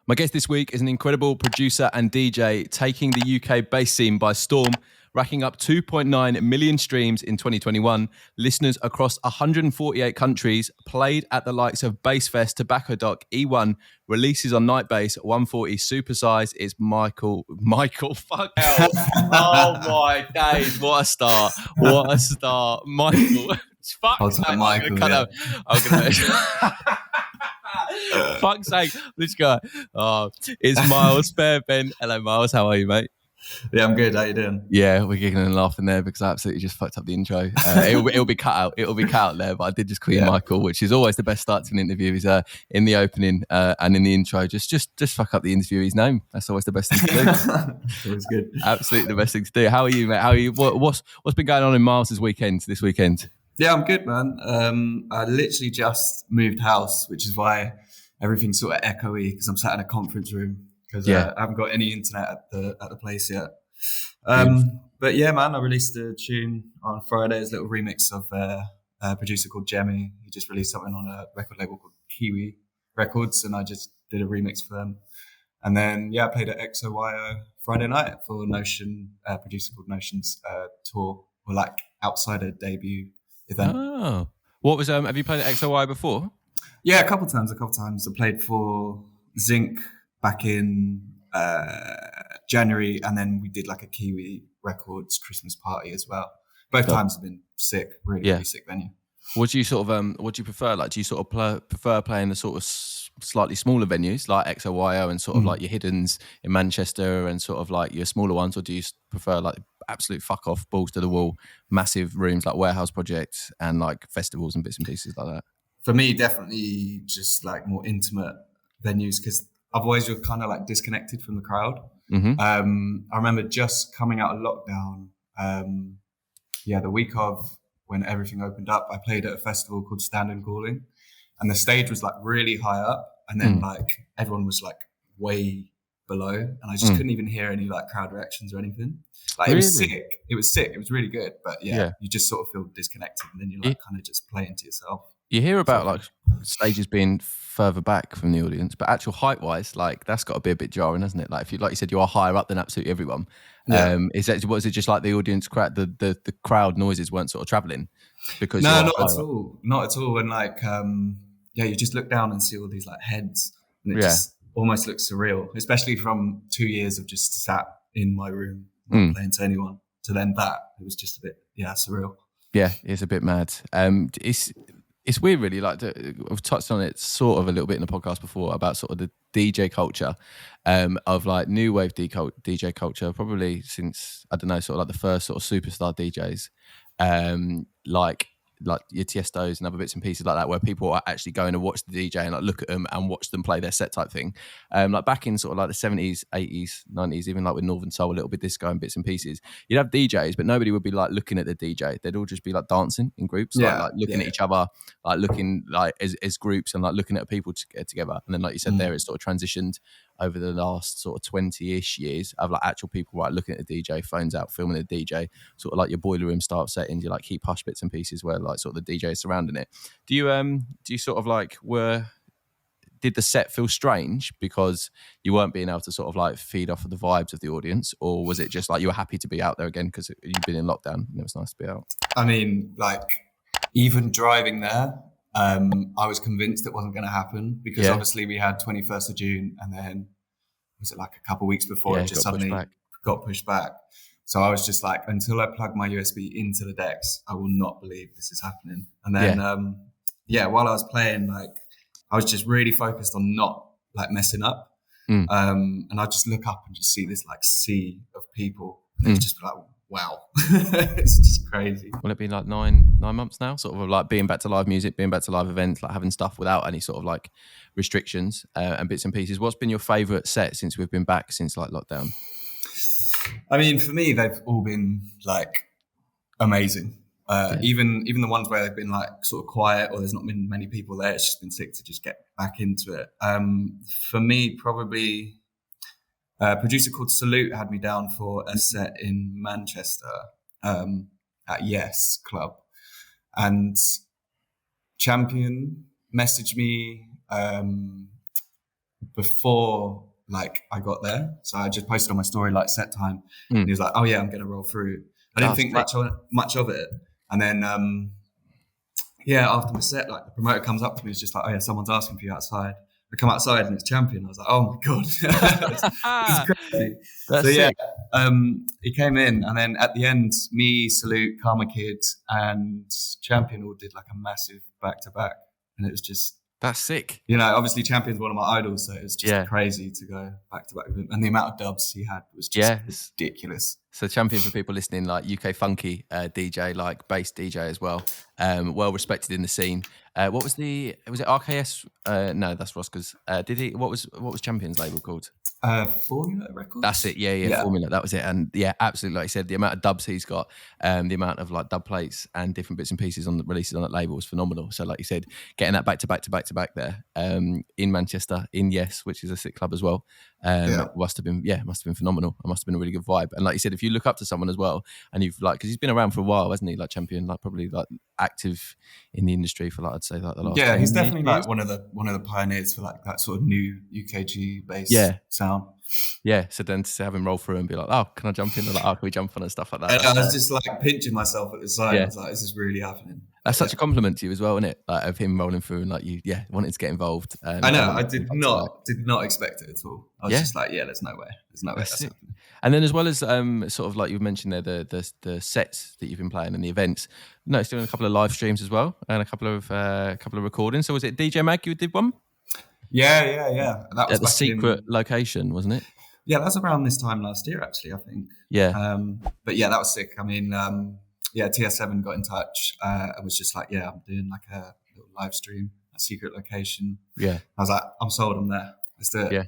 My guest this week is an incredible producer and DJ taking the UK bass scene by storm, racking up 2.9 million streams in 2021, listeners across 148 countries, played at the likes of Bassfest, Tobacco Dock, E1, releases on Night Bass, 140, Supersize. It's Michael, fuck hell. Oh my days, what a start. Michael. Fuck sake, Michael, I'm gonna fuck's sake, this guy. Oh, it's Miles Fairbairn. Hello, Miles. How are you, mate? Yeah, I'm good. How you doing? Yeah, we're giggling and laughing there because I absolutely just fucked up the intro. It'll be cut out. It'll be cut out there, but I did just call you Michael, which is always the best start to an interview. Is in the opening and in the intro, just fuck up the interviewee's name. That's always the best thing to do. It was good. Absolutely the best thing to do. How are you, mate? How are you? What's been going on in Miles's weekend this weekend? Yeah, I'm good, man. I literally just moved house, which is why everything's sort of echoey because I'm sat in a conference room because I haven't got any internet at the place yet. But yeah, man, I released a tune on Friday. It's a little remix of a producer called Jemmy. He just released something on a record label called Kiwi Records, and I just did a remix for them. And then I played at XOYO Friday night for Notion, producer called Notion's tour, or like outsider debut event. Oh, what was have you played at XOY before? Yeah, a couple times. I played for Zinc back in January, and then we did like a Kiwi Records Christmas party as well. Both times have been sick, really sick venue. What do you sort of what do you prefer? Like, do you sort of prefer playing the sort of slightly smaller venues like XOYO and sort of like your hiddens in Manchester and sort of like your smaller ones, or do you prefer like absolute fuck off, balls to the wall, massive rooms like Warehouse Project and like festivals and bits and pieces like that? For me, definitely just like more intimate venues because otherwise you're kind of like disconnected from the crowd. Mm-hmm. I remember just coming out of lockdown, the week of when everything opened up, I played at a festival called Stand and Calling, and the stage was like really high up, and then like everyone was like way below, and I just couldn't even hear any like crowd reactions or anything. Like It was sick. It was really good, but you just sort of feel disconnected, and then you like kind of just play into yourself. You hear about like stages being further back from the audience, but actual height wise, like that's got to be a bit jarring, hasn't it? Like if you, like you said, you are higher up than absolutely everyone. Was it just like the audience the crowd noises weren't sort of traveling because not at all. And like you just look down and see all these like heads, and it just almost looks surreal, especially from 2 years of just sat in my room not playing to anyone to then that. It was just a bit surreal. Yeah, it's a bit mad. It's weird, really. Like I've touched on it sort of a little bit in the podcast before about sort of the DJ culture of like new wave DJ culture, probably since, I don't know, sort of like the first sort of superstar DJs, like your Tiestos and other bits and pieces like that, where people are actually going to watch the DJ and like look at them and watch them play their set type thing. Like back in sort of like the 70s, 80s, 90s, even like with Northern Soul, a little bit disco and bits and pieces, you'd have DJs, but nobody would be like looking at the DJ. They'd all just be like dancing in groups, like looking at each other, like looking like as groups and like looking at people to get together. And then like you said there, it's sort of transitioned over the last sort of 20-ish years of like actual people looking at the DJ, phones out, filming the DJ, sort of like your boiler room style settings, you like keep hush bits and pieces where like sort of the DJ is surrounding it. Do you sort of like did the set feel strange because you weren't being able to sort of like feed off of the vibes of the audience, or was it just like you were happy to be out there again because you've been in lockdown and it was nice to be out? I mean, like even driving there, I was convinced it wasn't going to happen because obviously we had 21st of June and then was it like a couple of weeks before it just suddenly got pushed back. So I was just like, until I plug my USB into the decks, I will not believe this is happening. And then, while I was playing, like I was just really focused on not like messing up. And I just look up and just see this like sea of people. And it's just like, wow, it's just crazy. Will it be like nine months now? Sort of like being back to live music, being back to live events, like having stuff without any sort of like restrictions and bits and pieces. What's been your favourite set since we've been back since like lockdown? I mean, for me, they've all been like amazing. Even the ones where they've been like sort of quiet or there's not been many people there, it's just been sick to just get back into it. For me, probably a producer called Salute had me down for a set in Manchester at Yes Club, and Champion messaged me before like I got there. So I just posted on my story like set time, and he was like, "Oh yeah, I'm gonna roll through." I didn't think much of it, and then after my set, like the promoter comes up to me, it's just like, "Oh yeah, someone's asking for you outside." I come outside and it's Champion. I was like, "Oh my god, it's crazy." That's sick. He came in, and then at the end, me, Salute, Karma Kid, and Champion all did like a massive back to back, and it was just. That's sick. You know, obviously Champion's one of my idols, so it was just crazy to go back to back with him. And the amount of dubs he had was just ridiculous. So Champion, for people listening, like UK funky DJ, like bass DJ as well, well respected in the scene. Was it RKS? No, that's Roscoe's. What was Champion's label called? Formula Records. That's it. Yeah, Formula. That was it. And yeah, absolutely. Like you said, the amount of dubs he's got, the amount of like dub plates and different bits and pieces on the releases on that label was phenomenal. So like you said, getting that back to back there, in Manchester, in Yes, which is a sick club as well. Must have been phenomenal. It must have been a really good vibe. And like you said, if you look up to someone as well, and you've like, because he's been around for a while, hasn't he? Like Champion, like probably like active in the industry for like, I'd say like the last. Yeah, he's definitely like one of the pioneers for like that sort of new UKG based sound. Yeah, so then to have him roll through and be like, "Oh, can I jump in?" Or like, "Oh, can we jump on?" and stuff like that. And I was just like pinching myself at the side. I was like, "This is really happening." That's such a compliment to you as well, isn't it? Like of him rolling through and like you, wanting to get involved. I know. I did not expect it at all. I was just like, "There's no way. That's happening." And then as well as sort of like you mentioned there, the sets that you've been playing and the events. No, it's doing a couple of live streams as well and a couple of recordings. So was it DJ Mag you did one? Yeah. That was at the secret location, wasn't it? Yeah, that's around this time last year, actually, I think. Yeah. But yeah, that was sick. I mean, TS7 got in touch. I was just like, I'm doing like a little live stream, a secret location. Yeah. I was like, I'm sold on there. Let's do it. Yeah.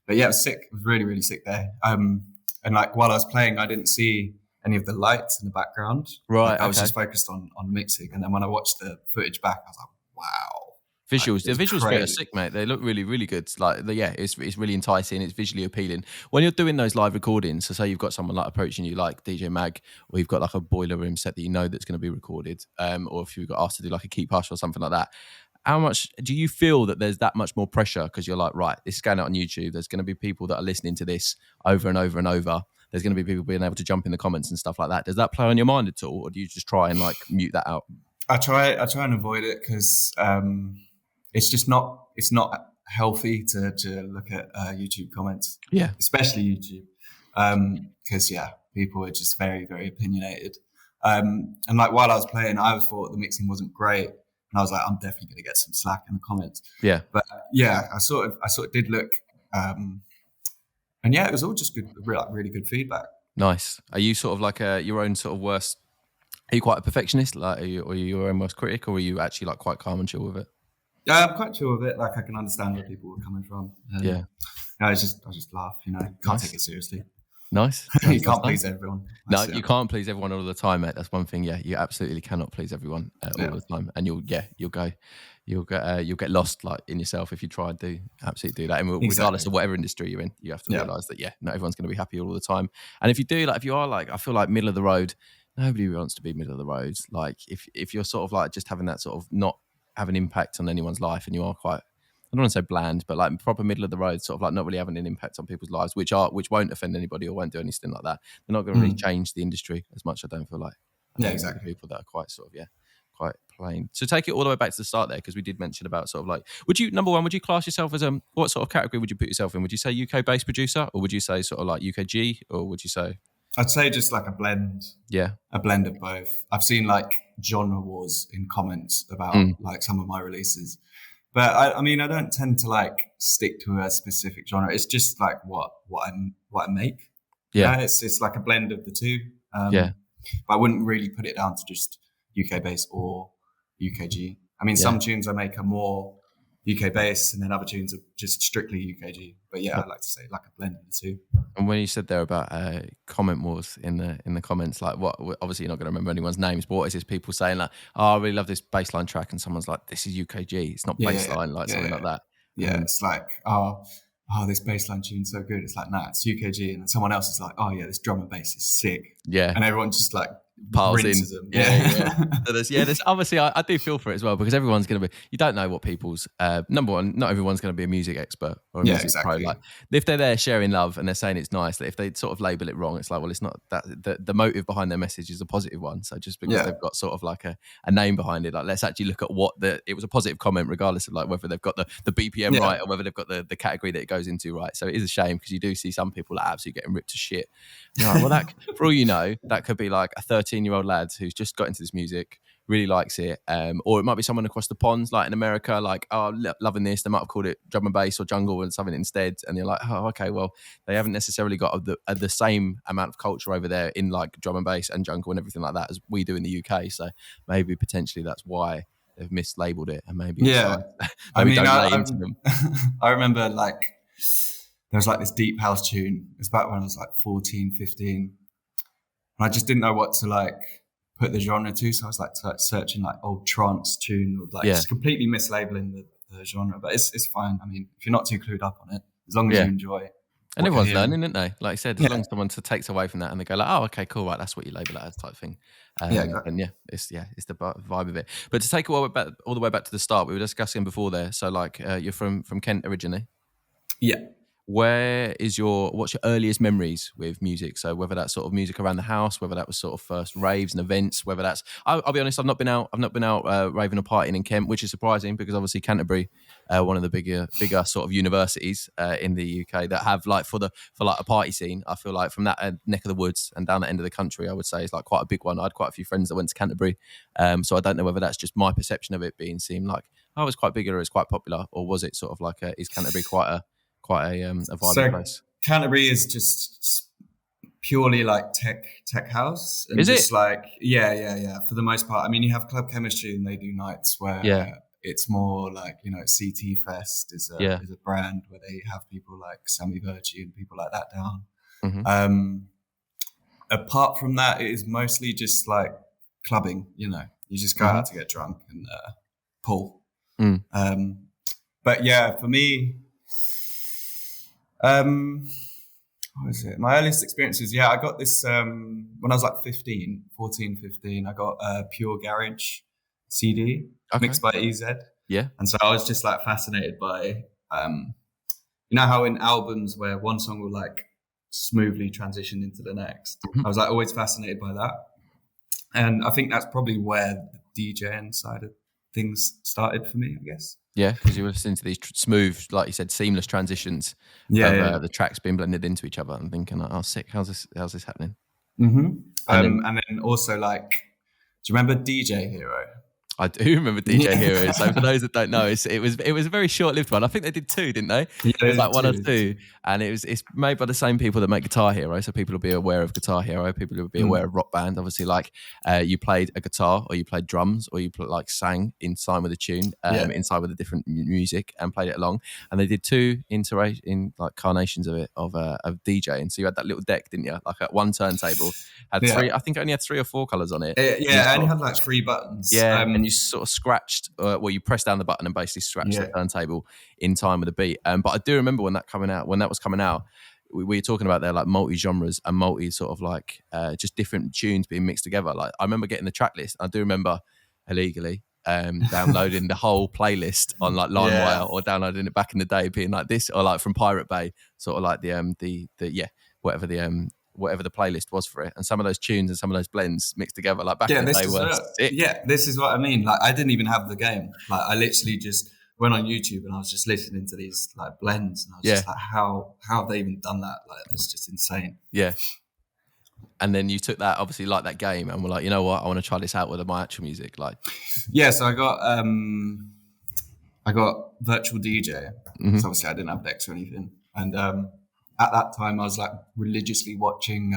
But yeah, it was sick. It was really, really sick there. And like while I was playing, I didn't see any of the lights in the background. Right. Like, I was just focused on mixing. And then when I watched the footage back, I was like, wow. Visuals, the visuals are sick, mate. They look really, really good. Like, it's really enticing. It's visually appealing. When you're doing those live recordings, so say you've got someone like approaching you, like DJ Mag, or you've got like a boiler room set that you know that's going to be recorded, or if you've got asked to do like a keep hush or something like that. How much do you feel that there's that much more pressure because you're like, right, this is going out on YouTube. There's going to be people that are listening to this over and over and over. There's going to be people being able to jump in the comments and stuff like that. Does that play on your mind at all, or do you just try and like mute that out? I try and avoid it because. It's not healthy to look at YouTube comments. Yeah. Especially YouTube. Because people are just very, very opinionated. And like while I was playing, I thought the mixing wasn't great. And I was like, I'm definitely going to get some slack in the comments. Yeah. But I sort of did look. And it was all just good, really good feedback. Nice. Are you sort of like your own sort of worst? Are you quite a perfectionist? Like, are you your own worst critic, or are you actually like quite calm and chill with it? Yeah, I'm quite chill with it. Like I can understand where people were coming from. I just laugh. Can't take it seriously. Nice. You can't please everyone. You can't please everyone all the time, mate. That's one thing. Yeah, you absolutely cannot please everyone all the time, and you'll get lost like in yourself if you try and absolutely do that. And regardless of whatever industry you're in, you have to realize that not everyone's going to be happy all the time. And if you do, like if you are like, I feel like middle of the road. Nobody wants to be middle of the road. Like if you're sort of like just having that sort of not have an impact on anyone's life, and you are quite, I don't want to say bland, but like proper middle of the road, sort of like not really having an impact on people's lives, which won't offend anybody or won't do anything like that. They're not going to really change the industry as much. I don't feel like. Exactly. People that are quite sort of quite plain. So take it all the way back to the start there, because we did mention about sort of like, would you class yourself as what sort of category would you put yourself in? Would you say UK based producer, or would you say sort of like UKG, or would you say? I'd say just like a blend. Yeah. A blend of both. I've seen like genre wars in comments about like some of my releases. But I mean, I don't tend to like stick to a specific genre. It's just like what I make. Yeah. It's like a blend of the two. But I wouldn't really put it down to just UK bass or UKG. I mean, some tunes I make are more UK bass, and then other tunes are just strictly UKG. But I'd like to say like a blend of the two. And when you said there about comment wars in the comments, like what? Obviously, you're not going to remember anyone's names, but what is this? People saying like, "Oh, I really love this bassline track," and someone's like, "This is UKG. It's not bassline," something like that. Yeah, it's like, oh, this bassline tune's so good. It's like, nah, it's UKG, and then someone else is like, "Oh yeah, this drum and bass is sick." Yeah, and everyone just like piles in. rinses them. Yeah. So there's obviously I do feel for it as well, because everyone's going to be. You don't know what people's number one. Not everyone's going to be a music expert or a music pro. Like if they're there sharing love and they're saying it's nice, that if they sort of label it wrong, it's like, well, it's not that. The motive behind their message is a positive one. So just because they've got sort of like a name behind it, like let's actually look at what it was a positive comment, regardless of like whether they've got the BPM right or whether they've got the category that it goes into right. So it is a shame, because you do see some people that are absolutely getting ripped to shit. You're like, well, that for all you know, that could be like a 13-year-old lad who's just got into this music, really likes it, or it might be someone across the pond, like in America, like, oh, loving this. They might have called it drum and bass or jungle and something instead, and you're like, oh, okay, well, they haven't necessarily got the same amount of culture over there in like drum and bass and jungle and everything like that as we do in the UK. So maybe potentially that's why they've mislabeled it, and maybe don't lay into them. I remember like there was like this deep house tune. It was back when I was like 14, 15. And I just didn't know what to like put the genre to. So I was like searching like old trance tune, or like just completely mislabeling the genre. But it's fine. I mean, if you're not too clued up on it, as long as you enjoy. And everyone's learning, isn't they? Like I said, as long as someone takes away from that and they go like, oh, okay, cool, right, that's what you label it as, type thing. Exactly. And it's the vibe of it. But to take all the way back to the start, we were discussing before there. So like you're from Kent originally. Yeah. What's your earliest memories with music? So whether that's sort of music around the house, whether that was sort of first raves and events, whether that's, I'll be honest, I've not been out raving or partying in Kent, which is surprising, because obviously Canterbury, one of the bigger sort of universities in the UK that have like for like a party scene. I feel like from that neck of the woods and down the end of the country, I would say is like quite a big one. I had quite a few friends that went to Canterbury, so I don't know whether that's just my perception of it seemed like, oh, it's quite bigger, or it's quite popular, or was it sort of like is Canterbury quite a vibrant place? Canterbury is just purely like tech house, and is just it? like for the most part. I mean, you have Club Chemistry, and they do nights where it's more like, you know, CT Fest is a brand where they have people like Sammy Virtue and people like that down. Mm-hmm. Apart from that, it is mostly just like clubbing. You know, you just go out to get drunk and pull. But yeah, for me. What was it? My earliest experiences, I got this when I was like 14, 15. I got a Pure Garage CD mixed by EZ. Yeah. And so I was just like fascinated by, you know how in albums where one song will like smoothly transition into the next. I was like always fascinated by that. And I think that's probably where the DJing side of things started for me, I guess. Yeah, because you were listening to these smooth, like you said, seamless transitions. The tracks being blended into each other, and thinking, "Oh, sick! How's this happening?" Mm-hmm. And then also, like, do you remember DJ Hero? I do remember DJ Hero. So for those that don't know, it was a very short-lived one. I think they did two, didn't they? Yeah, it was like one or two, and it's made by the same people that make Guitar Hero. So people will be aware of Guitar Hero. People will be aware of Rock Band. Obviously, like you played a guitar, or you played drums, or you like sang inside with a tune, inside with a different music, and played it along. And they did two carnations of it of DJing. So you had that little deck, didn't you? Like at one turntable had three. I think it only had 3 or 4 colors on it. I only had like 3 buttons. Yeah, and you sort of scratched, you pressed down the button and basically scratched the turntable in time with the beat. But I do remember when that was coming out, we were talking about there like multi-genres and multi sort of like just different tunes being mixed together. Like I remember getting the track list. I do remember illegally downloading the whole playlist on like LimeWire or downloading it back in the day, being like this, or like from Pirate Bay, sort of like whatever the playlist was for it, and some of those tunes and some of those blends mixed together, like back in the day, were sick. Yeah, this is what I mean. Like I didn't even have the game. Like I literally just went on YouTube and I was just listening to these like blends, and I was just like, how have they even done that? Like it's just insane. Yeah. And then you took that, obviously, like that game, and were like, you know what, I want to try this out with my actual music. Like, so I got virtual DJ. So obviously I didn't have decks or anything, and at that time, I was like religiously watching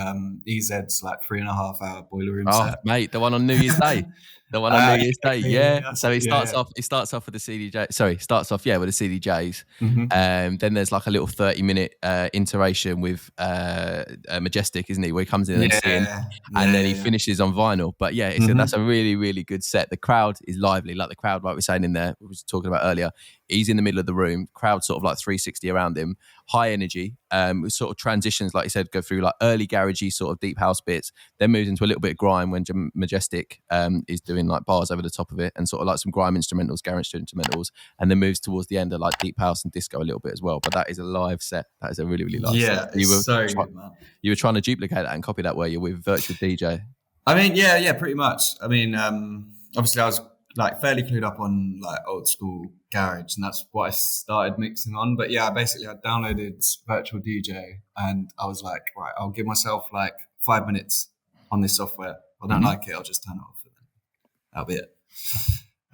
EZ's like 3.5 hour Boiler Room set. Oh, mate, the one on New Year's Day. The one on New Year's Day, yeah. So he starts off with the CDJ. Sorry, starts off with the CDJs. Then there's like a little 30-minute iteration with Majestic, isn't he? Where he comes in and sings, and then he finishes on vinyl. But that's a really, really good set. The crowd is lively, like the crowd, like we were saying in there, we were talking about earlier. He's in the middle of the room, crowd sort of like 360 around him. high energy. It sort of transitions, like you said, go through like early garagey sort of deep house bits, then moves into a little bit of grime when Majestic is doing like bars over the top of it and sort of like some grime instrumentals, garage instrumentals, and then moves towards the end of like deep house and disco a little bit as well. But that is a live set. That is a really, really live set. Yeah, it's so good, man. You were trying to duplicate that and copy that, where you're with virtual DJ. I mean, yeah, pretty much. I mean, obviously I was like fairly clued up on like old school garage, and that's what I started mixing on. But yeah, basically I downloaded virtual DJ and I was like, right, I'll give myself like 5 minutes on this software. If I don't like it, I'll just turn it off. That'll be it.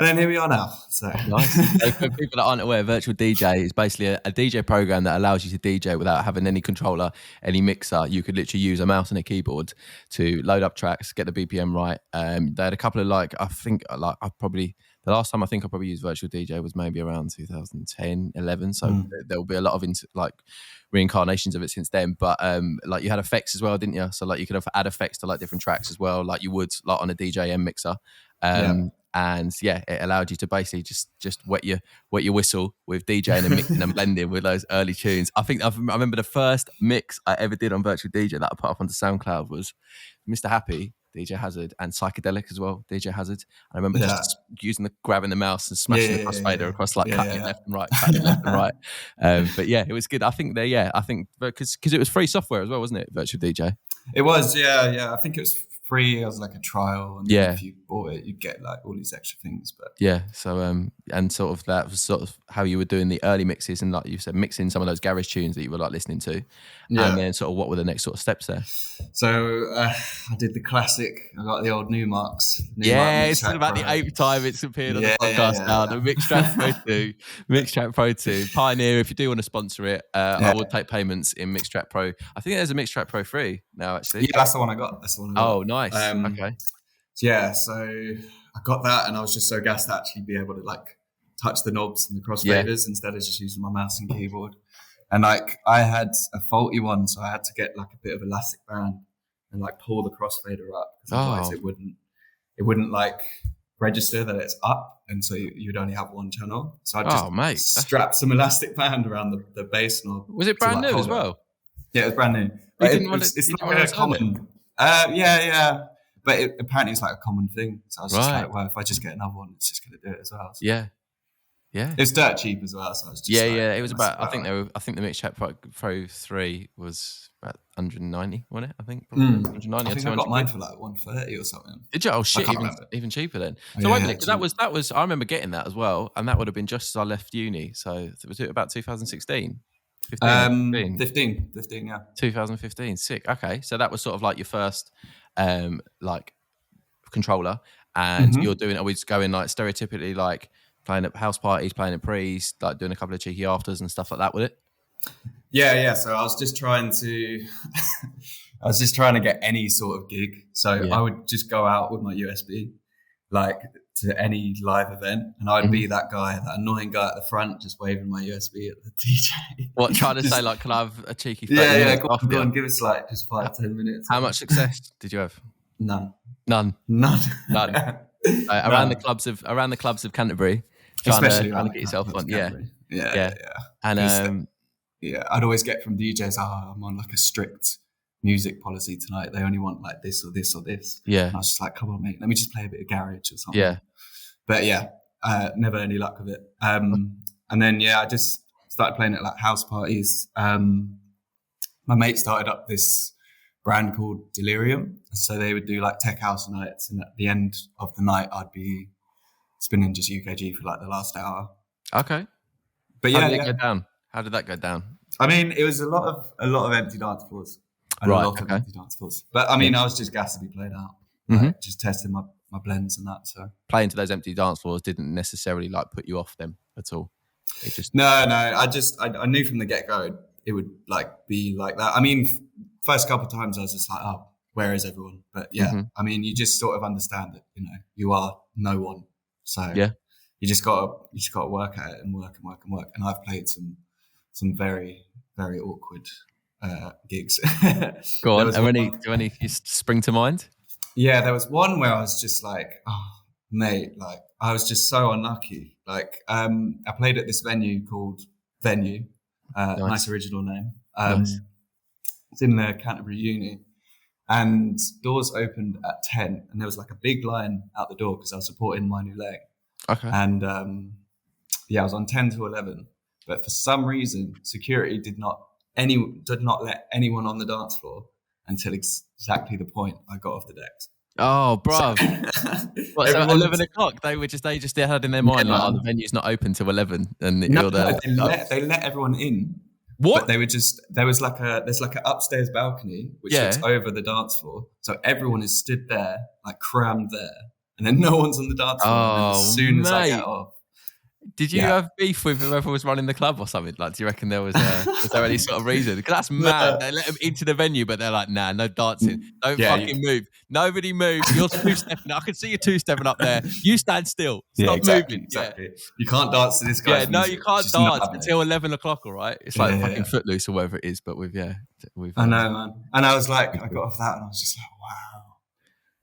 And then here we are now. So nice. So for people that aren't aware, virtual DJ is basically a DJ program that allows you to DJ without having any controller, any mixer. You could literally use a mouse and a keyboard to load up tracks, get the BPM right. They had a couple of the last time I think I probably used virtual DJ was maybe around 2010, 11. So there will be a lot of reincarnations of it since then. But like you had effects as well, didn't you? So like you could add effects to like different tracks as well, like you would like on a DJM mixer. And yeah, it allowed you to basically just wet your whistle with DJing and mixing and blending with those early tunes. I remember the first mix I ever did on virtual DJ that I put up onto SoundCloud was Mr. Happy, DJ Hazard, and Psychedelic as well, DJ Hazard. I remember just grabbing the mouse and smashing the crossfader across, like cutting left and right, cutting left and right. But yeah, it was good. I think because it was free software as well, wasn't it? Virtual DJ. It was, yeah. I think it was free as like a trial, and if you bought it, you'd get like all these extra things. But yeah, so and sort of that was sort of how you were doing the early mixes, and like you said, mixing some of those garage tunes that you were like listening to, and then sort of what were the next sort of steps there? So I did the classic. I got the old Numarx. It's about the 8th time it's appeared on the podcast now. The Mixtrack Pro 2, Pioneer. If you do want to sponsor it, I will take payments in Mixtrack Pro. I think there's a Mixtrack Pro 3 now, actually. Yeah, that's the one I got. Oh, nice. Okay. So I got that, and I was just so gassed to actually be able to like touch the knobs and the crossfaders instead of just using my mouse and keyboard. And like I had a faulty one, so I had to get like a bit of elastic band and like pull the crossfader up, because otherwise it wouldn't like register that it's up, and so you'd only have one channel. So I just strapped some elastic band around the bass knob. Was it brand new as well? Yeah, it was brand new. It's not really common. Yeah. But apparently it's like a common thing. So I was just like, well, if I just get another one, it's just going to do it as well. So. Yeah. It's dirt cheap as well. So I was just it was about. I think the Mixtrack Pro 3 was about 190, wasn't it? I think probably 190. I think I got mine for like 130 or something. Did you? Oh shit! Even cheaper then. So wait a minute, because that was. I remember getting that as well, and that would have been just as I left uni. So was it about 2016? 15, yeah. 2015, sick. Okay, so that was sort of like your first like controller, and you're doing, are we just going like stereotypically like playing at house parties, playing at prees, like doing a couple of cheeky afters and stuff like that with it? Yeah. So I was just trying to get any sort of gig. So I would just go out with my USB like to any live event, and I'd be that annoying guy at the front just waving my USB at the DJ. What, trying to say like, can I have a cheeky 30 minutes? Go on, give us like just 5-10 minutes. How much success did you have? None. Around the clubs of Canterbury, especially trying to get yourself on. Yeah. And I'd always get from DJs, I'm on like a strict music policy tonight. They only want like this or this or this. Yeah. And I was just like, come on, mate, let me just play a bit of garage or something. Yeah. But never any luck with it. And then I just started playing at like house parties. My mate started up this brand called Delirium. So they would do like tech house nights, and at the end of the night I'd be spinning just UKG for like the last hour. Okay. But How did it go down? How did that go down? I mean, it was a lot of empty dance floors. Empty dance floors. But I mean, I was just gassed to be played out. Just testing my blends and that. So playing to those empty dance floors didn't necessarily like put you off them at all. It just No. I knew from the get-go it would like be like that. I mean, first couple of times I was just like, oh, where is everyone? But I mean, you just sort of understand that, you know, you are no one. So you just gotta work at it and work. And I've played some very, very awkward gigs. Go on. Do any spring to mind? Yeah, there was one where I was just like, oh, mate, like I was just so unlucky. Like I played at this venue called Venue, Nice original name. Nice. It's in the Canterbury Uni, and doors opened at 10, and there was like a big line out the door because I was supporting my new leg. Okay. And I was on 10 to 11, but for some reason, security did not let anyone on the dance floor until exactly the point I got off the decks. Oh, bruv. So at 11 o'clock, they just had in their mind, like, the venue's not open till 11. And they let everyone in. What? But there's like an upstairs balcony, which looks over the dance floor. So everyone is stood there, like crammed there. And then no one's on the dance floor. And then as soon as I get off. Did you have beef with whoever was running the club or something? Like, do you reckon was there any sort of reason? Because that's mad. They let them into the venue, but they're like, nah, no dancing. Don't fucking move. Nobody move. You're two-stepping. I can see you two-stepping up there. You stand still. Stop moving. Exactly. Yeah. You can't dance to this guy's music. No, you can't dance until 11 o'clock, all right? It's like fucking Footloose or whatever it is, but with I know, man. And I was like, I got off that and I was just like, wow.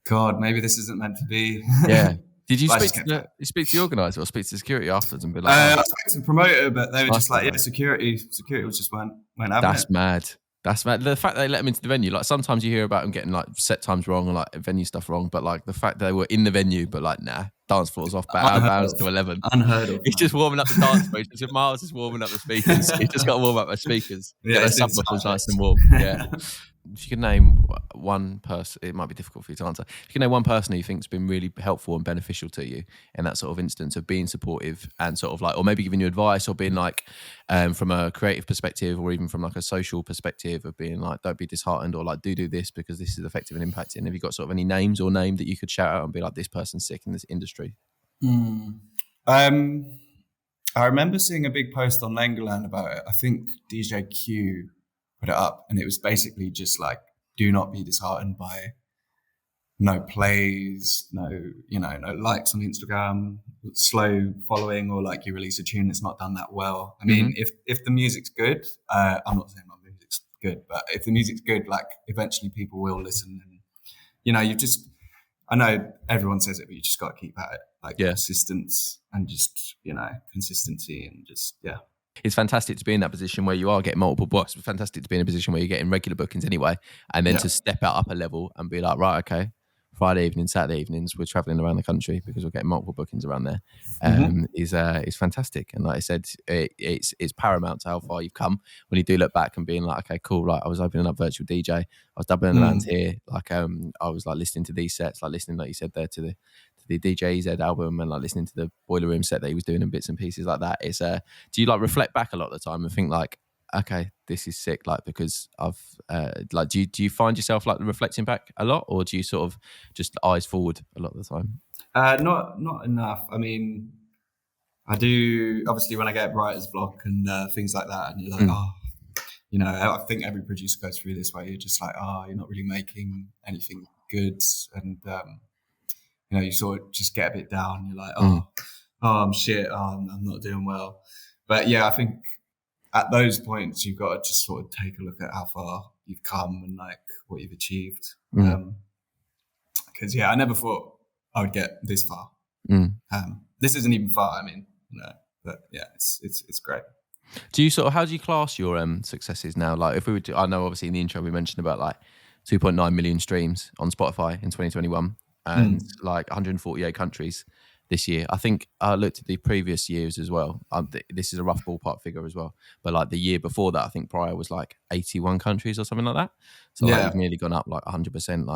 God, maybe this isn't meant to be. Yeah. Did you speak to the organizer or speak to security afterwards and be like? I spoke to the promoter, but they were just like, security was just went having That's mad. That's mad. The fact they let them into the venue, like sometimes you hear about them getting like set times wrong or like venue stuff wrong, but like the fact they were in the venue, but like dance floor's off bounds to 11. Unheard of. He's just warming up the dance floor. Just Miles is warming up the speakers. He's just got to warm up the speakers. Yeah, those subwoofers nice and warm. Yeah. If you could name one person, it might be difficult for you to answer. If you can name one person who you think's been really helpful and beneficial to you in that sort of instance of being supportive and sort of like, or maybe giving you advice or being like, from a creative perspective or even from like a social perspective of being like, don't be disheartened or like, do this because this is effective and impacting. Have you got sort of any names or name that you could shout out and be like, this person's sick in this industry? I remember seeing a big post on Langerland about it. I think DJ Q put it up, and it was basically just like, do not be disheartened by no plays, no likes on Instagram, slow following, or like you release a tune that's not done that well. I mean, if the music's good, I'm not saying my music's good, but if the music's good, like eventually people will listen. And I know everyone says it, but you just got to keep at it, like persistence and just consistency and just It's fantastic to be in that position where you are getting multiple books. It's fantastic to be in a position where you're getting regular bookings anyway, and then to step out up a level and be like, right, okay, Friday evening, Saturday evenings, we're traveling around the country because we're getting multiple bookings around there. Is fantastic. And like I said, it's paramount to how far you've come when you do look back and being like, okay, cool. Like I was opening up virtual DJ, I was doubling around here. Like I was like listening to these sets, like listening, like you said there, to the DJ Z album and like listening to the Boiler Room set that he was doing and bits and pieces like that. It's do you like reflect back a lot of the time and think like, okay, this is sick, like because I've like do you find yourself like reflecting back a lot, or do you sort of just eyes forward a lot of the time? Not enough. I mean, I do obviously when I get writer's block and things like that, and you're like, I think every producer goes through this where you're just like, you're not really making anything good, and you sort of just get a bit down. You're like, I'm shit. I'm not doing well. But yeah, I think at those points you've got to just sort of take a look at how far you've come and like what you've achieved. Because I never thought I would get this far. This isn't even far. I mean, but yeah, it's great. Do you sort of, how do you class your successes now? Like if we would, I know obviously in the intro we mentioned about like 2.9 million streams on Spotify in 2021 and like 148 countries this year. I think I looked at the previous years as well. This is a rough ballpark figure as well, but like the year before that, I think prior was like 81 countries or something like that. So like you've nearly gone up like 100%,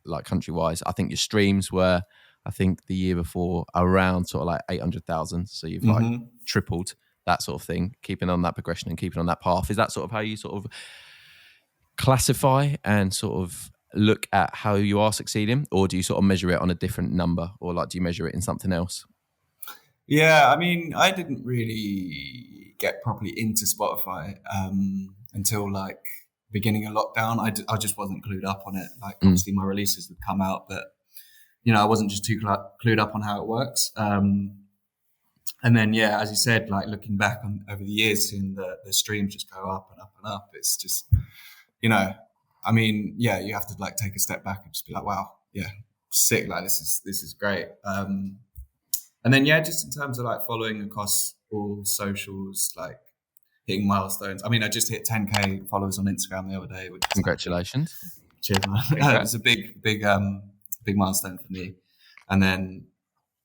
like country wise. I think your streams were, I think the year before around sort of like 800,000. So you've like tripled that sort of thing, keeping on that progression and keeping on that path. Is that sort of how you sort of classify and sort of look at how you are succeeding, or do you sort of measure it on a different number, or like do you measure it in something else? Yeah, I mean, I didn't really get properly into Spotify until like beginning of lockdown. I just wasn't clued up on it. Like obviously my releases would come out, but I wasn't just too clued up on how it works. And then as you said, like looking back on over the years, seeing the streams just go up and up and up, it's just I mean, you have to like take a step back and just be like, wow, sick. Like this is great. And then just in terms of like following across all socials, like hitting milestones. I mean, I just hit 10K followers on Instagram the other day, which is congratulations. Cheers, man. It was a big milestone for me. And then,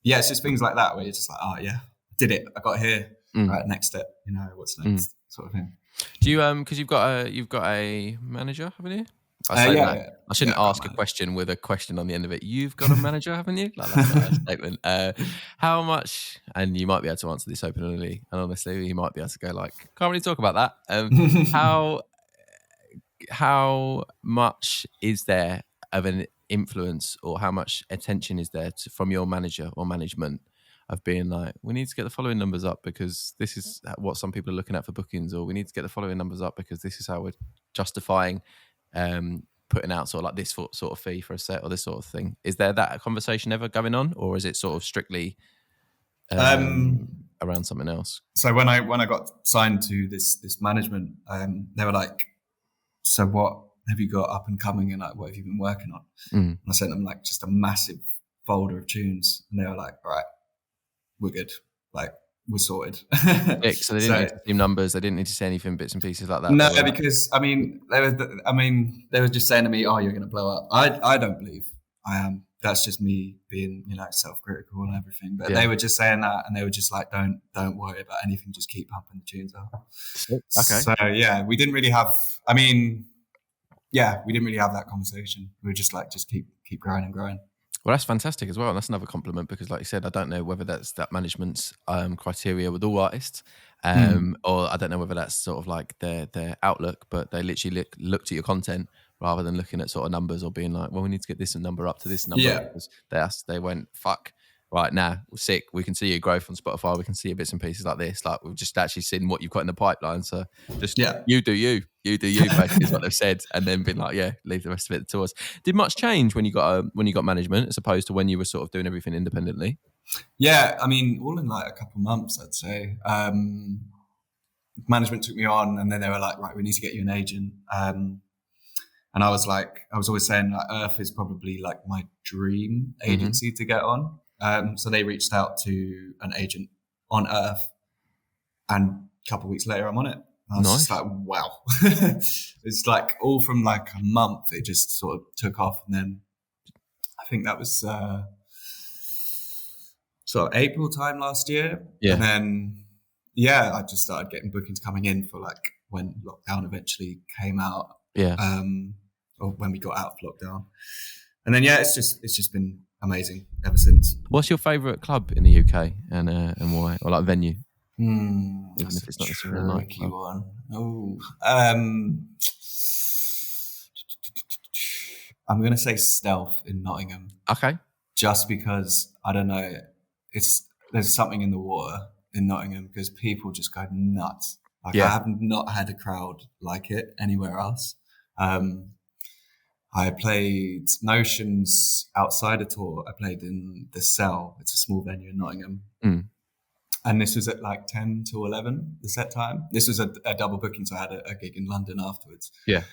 yeah, it's just things like that where you're just like, oh yeah, did it. I got here. Right, next step. What's next, sort of thing. Do you because you've got a manager, haven't you? I shouldn't ask a question with a question on the end of it. You've got a manager, haven't you? Like, that's a statement. How much? And you might be able to answer this openly and honestly. You might be able to go like, can't really talk about that. How much is there of an influence, or how much attention is there from your manager or management of being like, we need to get the following numbers up because this is what some people are looking at for bookings, or we need to get the following numbers up because this is how we're justifying putting out sort of like this sort of fee for a set or this sort of thing? Is there that conversation ever going on, or is it sort of strictly around something else? So when I got signed to this management, they were like, so what have you got up and coming, and like what have you been working on? And I sent them like just a massive folder of tunes, and they were like, all right, we're good, like we're sorted. So they didn't need to see numbers, they didn't need to say anything, bits and pieces like that. No, because they were just saying to me, oh, you're going to blow up. I don't believe I am. That's just me being, self-critical and everything. But they were just saying that, and they were just like, don't worry about anything, just keep pumping the tunes out. Okay. So yeah, we didn't really have. We didn't really have that conversation. We were just like, just keep growing and growing. Well, that's fantastic as well, and that's another compliment because, like you said, I don't know whether that's that management's criteria with all artists, or I don't know whether that's sort of like their outlook, but they literally looked at your content rather than looking at sort of numbers or being like, well, we need to get this number up to this number. Yeah. Because they went, fuck, right now, we're sick. We can see your growth on Spotify. We can see your bits and pieces like this. Like, we've just actually seen what you've got in the pipeline. So just you do you, basically is what they've said. And then been like, yeah, leave the rest of it to us. Did much change when you got management as opposed to when you were sort of doing everything independently? Yeah, I mean, all in like a couple of months, I'd say. Management took me on, and then they were like, right, we need to get you an agent. And I was always saying like Earth is probably like my dream agency to get on. So they reached out to an agent on Earth, and a couple of weeks later, I'm on it. I was just like, wow. It's like all from like a month, it just sort of took off. And then I think that was sort of April time last year. Yeah. And then, I just started getting bookings coming in for like when lockdown eventually came out. Yeah. Or when we got out of lockdown. And then, it's just been amazing ever since. What's your favourite club in the UK and why? Or like venue? Even if it's not necessarily a nightclub. One. Oh, I'm going to say Stealth in Nottingham. Okay. Just because, I don't know, there's something in the water in Nottingham because people just go nuts. Like I have not had a crowd like it anywhere else. I played Notions outside a tour. I played in the Cell. It's a small venue in Nottingham. And this was at like 10 to 11, the set time. This was a double booking, so I had a gig in London afterwards. Yeah.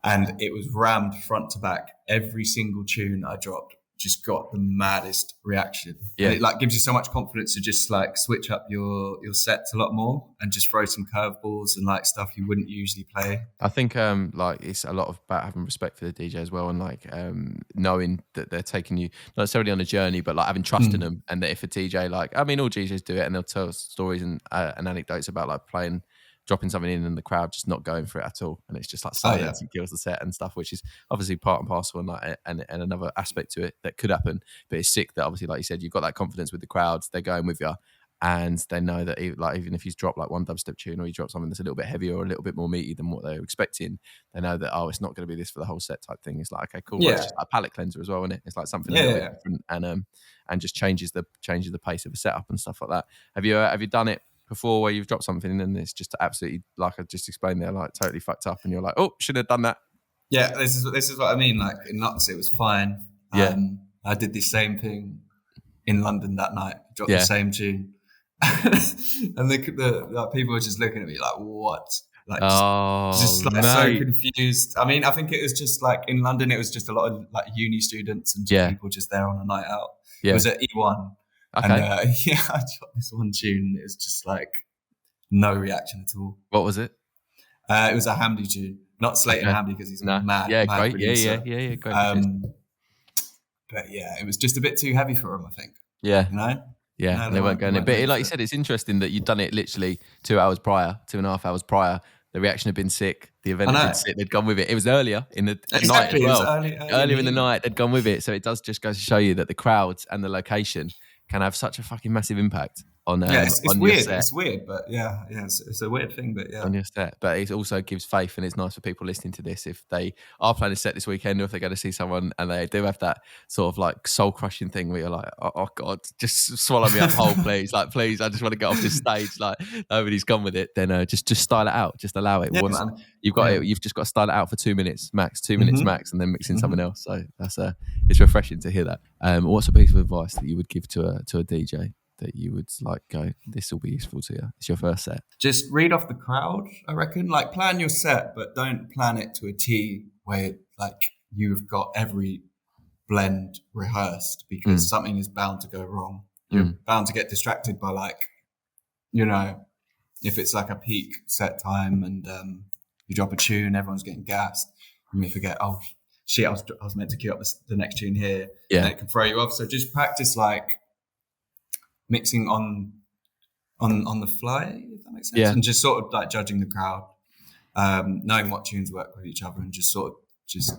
And it was rammed front to back. Every single tune I dropped just got the maddest reaction. Yeah. And it like gives you so much confidence to just like switch up your sets a lot more and just throw some curveballs and like stuff you wouldn't usually play. I think like it's a lot about having respect for the DJ as well, and like knowing that they're taking you not necessarily on a journey, but like having trust in them, and that if a DJ like, I mean, all DJs do it, and they'll tell stories and anecdotes about like dropping something in and the crowd just not going for it at all, and it's just like silence and kills the set and stuff, which is obviously part and parcel and like and another aspect to it that could happen. But it's sick that obviously, like you said, you've got that confidence with the crowds, they're going with you, and they know that even if you drop like one dubstep tune or you drop something that's a little bit heavier or a little bit more meaty than what they were expecting, they know that it's not going to be this for the whole set type thing. It's like, okay, cool. Well, it's just like a palate cleanser as well, isn't it? It's like something a little bit different and just changes the pace of a setup and stuff like that. Have you done it before where you've dropped something and it's just absolutely, like I just explained there, like totally fucked up and you're like, oh, should have done that? Yeah, this is what I mean. Like in Nuts, it was fine. Yeah. I did the same thing in London that night, dropped the same tune. And the people were just looking at me like, what? Like, just like so confused. I mean, I think it was just like in London, it was just a lot of like uni students and just people just there on a night out. Yeah. It was at E1. Okay. And I dropped this one tune. It was just like No reaction at all. What was it? It was a Hamdi tune, not Slate and Hamdi because he's a mad great. producer. Yeah, great producer. But yeah, it was just a bit too heavy for him, I think. Yeah. You know? Yeah, No, and they weren't going in. But like you said, it's interesting that you'd done it literally 2 hours prior, 2.5 hours prior. The reaction had been sick. The event had been sick. They'd gone with it. It was earlier in the night as well. Earlier in the night, they'd gone with it. So it does just go to show you that the crowds and the location can have such a fucking massive impact on it's on weird. Your set. It's weird, but it's a weird thing, but on your set. But it also gives faith, and it's nice for people listening to this if they are planning a set this weekend, or if they're going to see someone and they do have that sort of like soul crushing thing where you're like, oh God, just swallow me up whole, please. Like, please, I just want to get off this stage. Like, nobody's gone with it. Then just style it out. Just allow it. You've just got to style it out for 2 minutes max, 2 minutes max, and then mix in something else. So that's it's refreshing to hear that. What's a piece of advice that you would give to a DJ? That you would like go, this will be useful to you? It's your first set. Just read off the crowd, I reckon. Like, plan your set, but don't plan it to a T where like you've got every blend rehearsed, because something is bound to go wrong. You're bound to get distracted by, like, you know, if it's like a peak set time and you drop a tune, everyone's getting gassed, and you forget, oh shit, I was meant to queue up the next tune here. Yeah, and it can throw you off. So just practice like mixing on the fly, if that makes sense. Yeah. And just sort of like judging the crowd, knowing what tunes work with each other, and just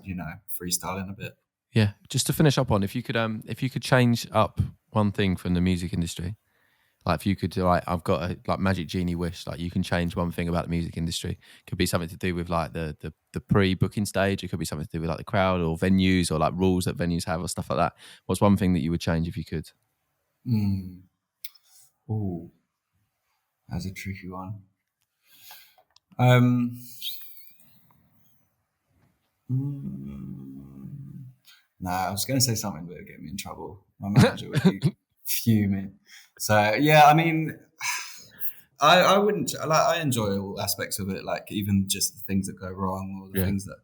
you know, freestyling a bit. Yeah. Just to finish up on, if you could change up one thing from the music industry, like if you could, like, I've got a like magic genie wish, like you can change one thing about the music industry. It could be something to do with like the pre-booking stage. It could be something to do with like the crowd or venues or like rules that venues have or stuff like that. What's one thing that you would change if you could? Oh, that's a tricky one. Nah, I was going to say something that would get me in trouble. My manager would be fuming. So yeah, I mean, I wouldn't. Like, I enjoy all aspects of it, like even just the things that go wrong or the things that,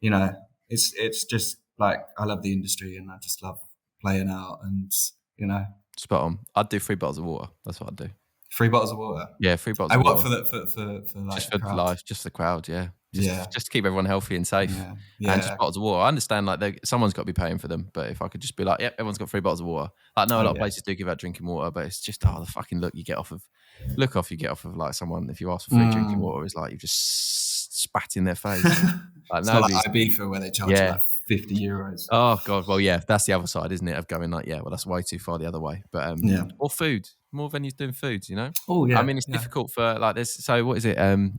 you know, it's just like, I love the industry and I just love playing out, and you know. Spot on. I'd do 3 bottles of water. That's what I'd do. 3 bottles of water. Yeah, 3 bottles of water. For like just for the live, just the crowd. Yeah. Just to keep everyone healthy and safe. Yeah. And just bottles of water. I understand like someone's got to be paying for them, but if I could just be like, yep, everyone's got 3 bottles of water. Like, no, a lot of places do give out drinking water, but it's just the fucking look you get off of like someone, if you ask for free drinking water, is like you just spat in their face. Like, it's not like Ibiza where they charge you like €50. Oh God, well yeah, that's the other side, isn't it? Of going like, yeah, well that's way too far the other way. But or food, more venues doing foods, you know. Oh yeah. I mean, it's difficult for like this. So what is it?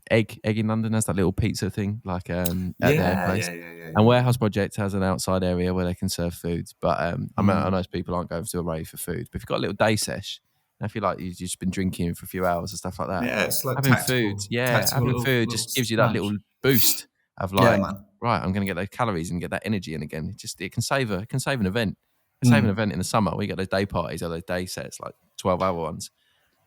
Egg in London has that little pizza thing, like at their place. And Warehouse Project has an outside area where they can serve food. But I mean, I know people aren't going to a rave for food. But if you've got a little day sesh, and I feel like you've just been drinking for a few hours and stuff like that. Yeah, it's like having food. Yeah, having food just gives you that little boost of like, right, I'm going to get those calories and get that energy in again. It can save an event. Save an event in the summer. We get those day parties or those day sets, like 12-hour ones.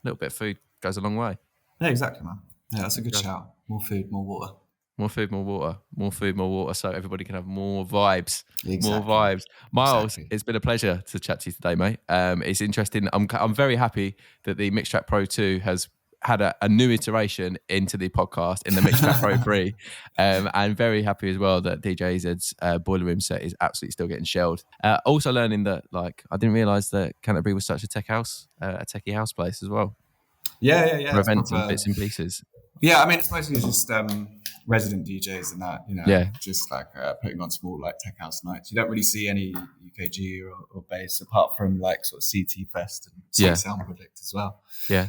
A little bit of food goes a long way. Yeah, exactly, man. Yeah, that's a good shout. More food, more water. More food, more water. More food, more water, so everybody can have more vibes. Exactly. More vibes. Miles, It's been a pleasure to chat to you today, mate. It's interesting. I'm very happy that the Mixtrack Pro 2 has had a new iteration into the podcast in the Mixtrack Pro 3. And very happy as well that DJ Z's Boiler Room set is absolutely still getting shelled. Also learning that, like, I didn't realise that Canterbury was such a techie house place as well. Yeah. For events and bits and pieces. Yeah, I mean, it's mostly just resident DJs and that, you know, just like putting on small like tech house nights. You don't really see any UKG or bass apart from like sort of CT Fest and Sound Project as well. Yeah.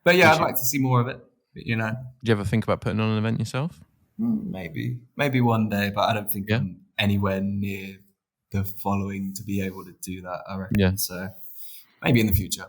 But yeah, I'd like to see more of it, you know. Did you ever think about putting on an event yourself? Maybe one day, but I don't think I'm anywhere near the following to be able to do that, I reckon. Yeah. So maybe in the future.